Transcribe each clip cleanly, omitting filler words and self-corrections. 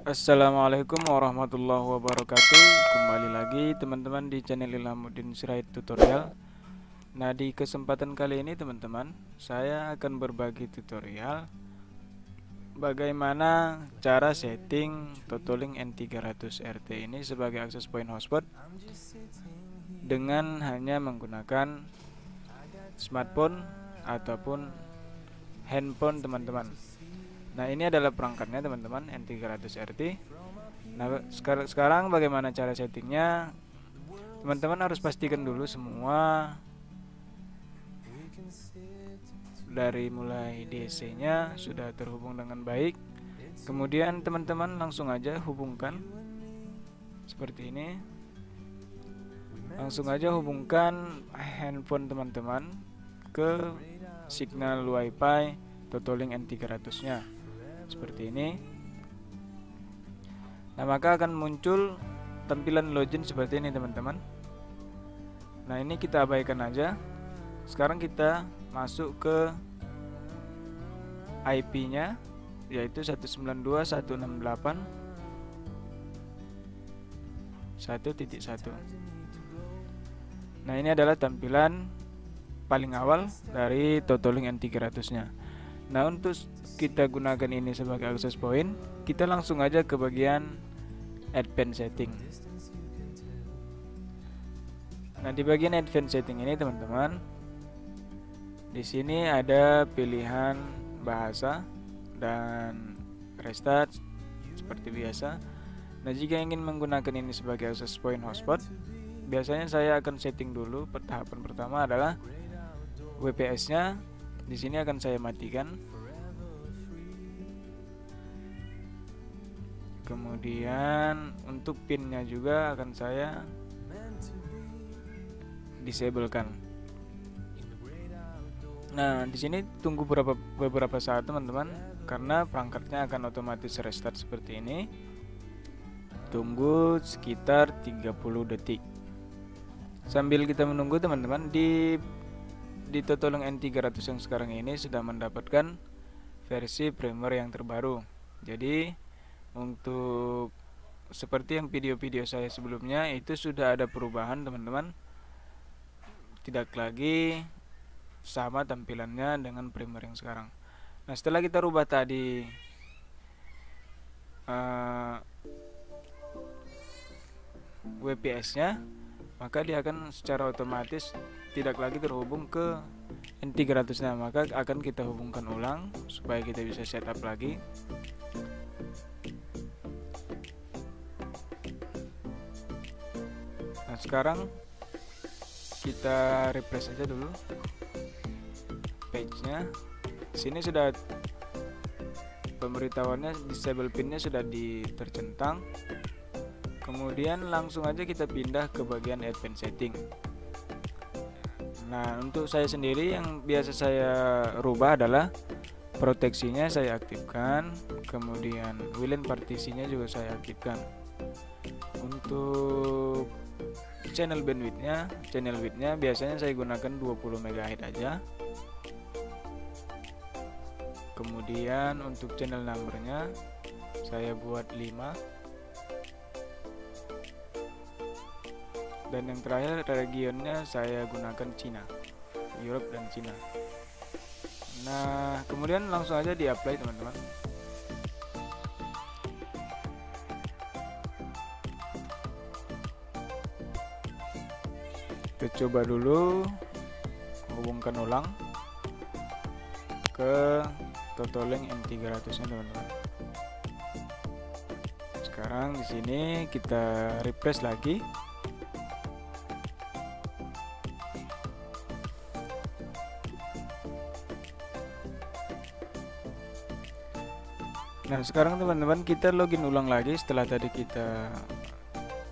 Assalamualaikum warahmatullahi wabarakatuh. Kembali lagi teman-teman di channel Ilhamuddin Sirait Tutorial. Nah, di kesempatan kali ini teman-teman, saya akan berbagi tutorial bagaimana cara setting Totalink N300 RT ini sebagai access point hotspot dengan hanya menggunakan smartphone ataupun handphone teman-teman. Nah, ini adalah perangkatnya teman-teman, N300 RT. Nah, sekarang bagaimana cara settingnya? Teman-teman harus pastikan dulu semua dari mulai DC nya sudah terhubung dengan baik. Kemudian teman-teman langsung aja hubungkan seperti ini. Langsung aja hubungkan handphone teman-teman ke signal WiFi Totalink N300 nya seperti ini. Nah, maka akan muncul tampilan login seperti ini teman-teman. Nah, ini kita abaikan aja. Sekarang kita masuk ke IP nya, yaitu 192.168.1.1. Nah, ini adalah tampilan paling awal dari Totalink N300 nya. Nah, untuk kita gunakan ini sebagai access point, kita langsung aja ke bagian advanced setting. Nah, di bagian advanced setting ini teman-teman, di sini ada pilihan bahasa dan restart seperti biasa. Nah, jika ingin menggunakan ini sebagai access point hotspot, biasanya saya akan setting dulu. Tahapan pertama adalah WPS-nya. Di sini akan saya matikan. Kemudian untuk pinnya juga akan saya disablekan. Nah, di sini tunggu beberapa saat teman-teman, karena perangkatnya akan otomatis restart seperti ini. Tunggu sekitar 30 detik. Sambil kita menunggu teman-teman, di Totalink N300 yang sekarang ini sudah mendapatkan versi firmware yang terbaru. Jadi untuk seperti yang video-video saya sebelumnya, itu sudah ada perubahan teman-teman. Tidak lagi sama tampilannya dengan firmware yang sekarang. Nah, setelah kita rubah tadi WPS-nya, maka dia akan secara otomatis tidak lagi terhubung ke N300 nya. Maka akan kita hubungkan ulang supaya kita bisa setup lagi. Nah, sekarang kita refresh aja dulu page nya. Sini sudah pemberitahuannya, disable pinnya sudah tercentang. Kemudian langsung aja kita pindah ke bagian advanced setting. Nah, untuk saya sendiri yang biasa saya rubah adalah proteksinya saya aktifkan, kemudian WLAN partisinya juga saya aktifkan. Untuk channel widthnya biasanya saya gunakan 20 MHz aja. Kemudian untuk channel numbernya saya buat 5. Dan yang terakhir regionnya saya gunakan Cina, Europe dan Cina. Nah, kemudian langsung aja di apply teman-teman. Kita coba dulu hubungkan ulang ke Totalink N300 nya teman-teman. Sekarang di sini kita refresh lagi. Nah, sekarang teman-teman kita login ulang lagi setelah tadi kita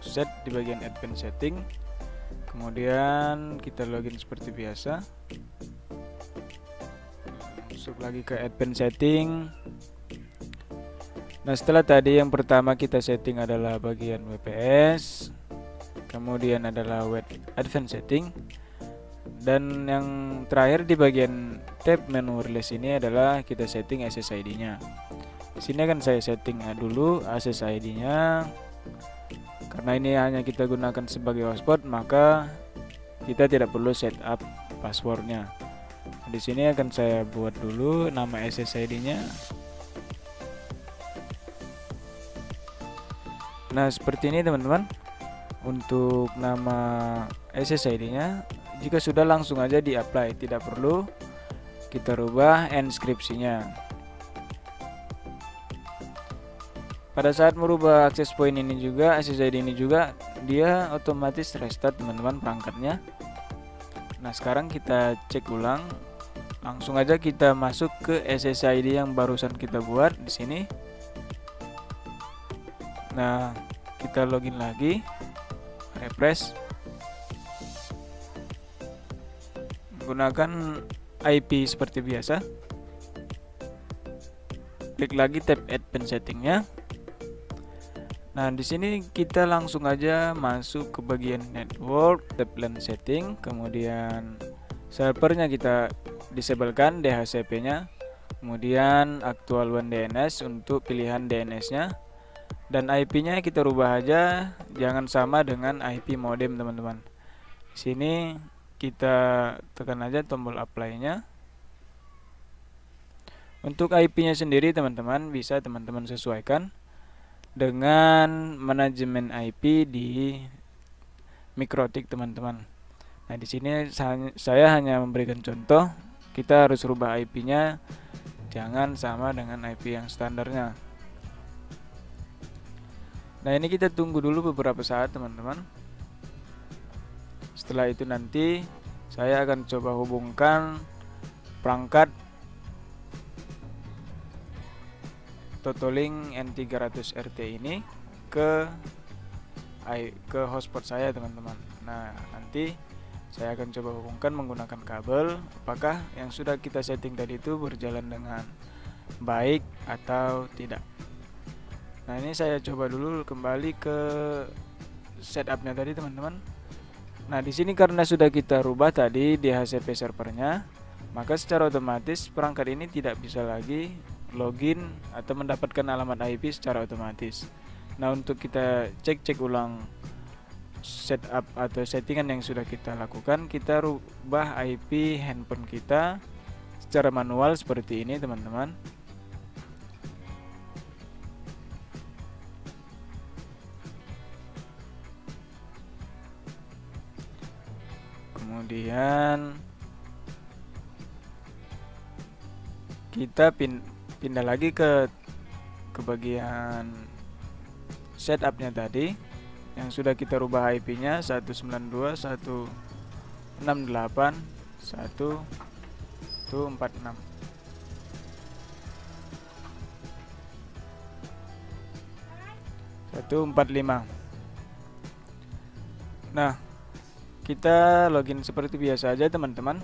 set di bagian advanced setting. Kemudian kita login seperti biasa. Masuk lagi ke advanced setting. Nah, setelah tadi yang pertama kita setting adalah bagian WPS, kemudian adalah advanced setting, dan yang terakhir di bagian tab menu release ini adalah kita setting SSID nya. Di sini akan saya setting dulu akses ID-nya. Karena ini hanya kita gunakan sebagai hotspot, maka kita tidak perlu setup passwordnya. Di sini akan saya buat dulu nama SSID-nya. Nah, seperti ini teman-teman. Untuk nama SSID-nya, jika sudah langsung aja di-apply, tidak perlu kita rubah inskripsinya. Pada saat merubah access point ini juga, SSID ini juga, dia otomatis restart teman-teman perangkatnya. Nah, sekarang kita cek ulang. Langsung aja kita masuk ke SSID yang barusan kita buat di sini. Nah, kita login lagi, refresh, menggunakan IP seperti biasa. Klik lagi tab Add PIN settingnya. Nah, di sini kita langsung aja masuk ke bagian network, tab LAN setting, kemudian servernya kita disablekan DHCP-nya, kemudian actual WAN DNS untuk pilihan DNS-nya, dan IP-nya kita rubah aja, jangan sama dengan IP modem teman-teman. Di sini kita tekan aja tombol apply-nya. Untuk IP-nya sendiri teman-teman bisa teman-teman sesuaikan dengan manajemen IP di MikroTik teman-teman. Nah, di sini saya hanya memberikan contoh, kita harus rubah IP-nya jangan sama dengan IP yang standarnya. Nah, ini kita tunggu dulu beberapa saat teman-teman. Setelah itu nanti saya akan coba hubungkan perangkat Totolink N300 RT ini ke hotspot saya teman-teman. Nah, nanti saya akan coba hubungkan menggunakan kabel, apakah yang sudah kita setting tadi itu berjalan dengan baik atau tidak. Nah, ini saya coba dulu kembali ke setupnya tadi teman-teman. Nah, di sini karena sudah kita rubah tadi DHCP servernya, maka secara otomatis perangkat ini tidak bisa lagi login atau mendapatkan alamat IP secara otomatis. Nah, untuk kita cek ulang setup atau settingan yang sudah kita lakukan, kita rubah IP handphone kita secara manual seperti ini teman-teman. Kemudian kita pindah lagi ke bagian setupnya tadi yang sudah kita rubah IP-nya 192.168.145. Nah, kita login seperti biasa aja teman-teman.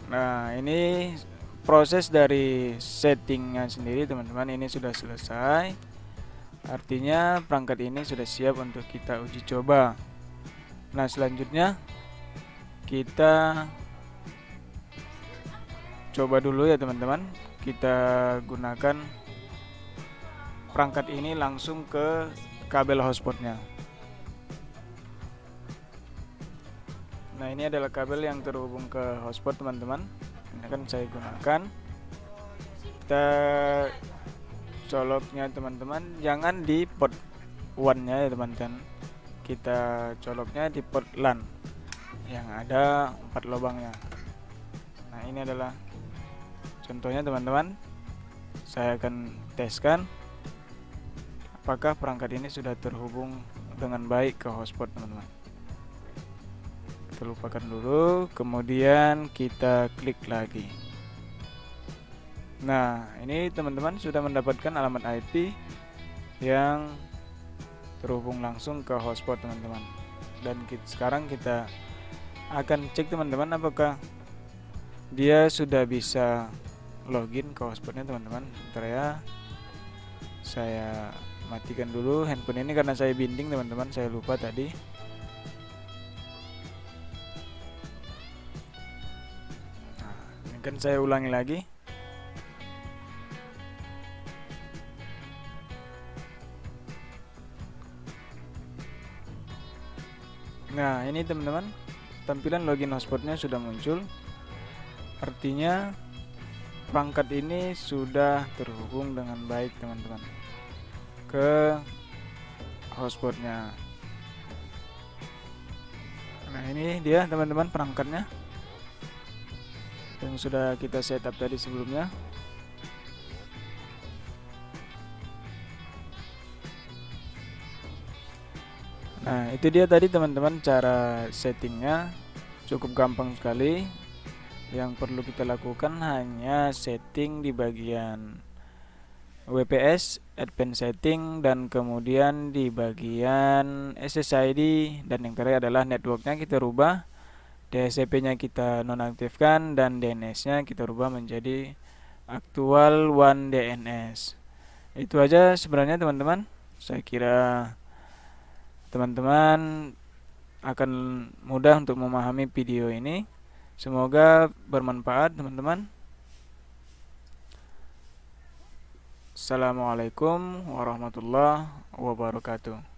Nah, ini proses dari settingnya sendiri teman-teman, ini sudah selesai. Artinya perangkat ini sudah siap untuk kita uji coba. Nah, selanjutnya kita coba dulu ya teman-teman. Kita gunakan perangkat ini langsung ke kabel hotspotnya. Nah, ini adalah kabel yang terhubung ke hotspot teman-teman. Ini akan saya gunakan. Kita coloknya teman-teman jangan di port 1-nya ya teman-teman. Kita coloknya di port LAN yang ada 4 lubangnya. Nah, ini adalah contohnya teman-teman. Saya akan teskan apakah perangkat ini sudah terhubung dengan baik ke hotspot teman-teman. Kita lupakan dulu, kemudian kita klik lagi. Nah, ini teman-teman sudah mendapatkan alamat IP yang terhubung langsung ke hotspot teman-teman. Dan sekarang kita akan cek teman-teman apakah dia sudah bisa login ke hotspotnya teman-teman. Bentar ya, saya matikan dulu handphone ini karena saya binding teman-teman, saya lupa tadi. Akan saya ulangi lagi. Nah, ini teman-teman, tampilan login hotspotnya sudah muncul. Artinya perangkat ini sudah terhubung dengan baik teman-teman ke hotspotnya. Nah, ini dia teman-teman perangkatnya yang sudah kita setup tadi sebelumnya. Nah, itu dia tadi teman-teman cara settingnya, cukup gampang sekali. Yang perlu kita lakukan hanya setting di bagian WPS, Advanced Setting, dan kemudian di bagian SSID, dan yang terakhir adalah networknya kita rubah, DHCP-nya kita nonaktifkan, dan DNS-nya kita rubah menjadi aktual One DNS. Itu aja sebenarnya teman-teman. Saya kira teman-teman akan mudah untuk memahami video ini. Semoga bermanfaat teman-teman. Assalamualaikum warahmatullahi wabarakatuh.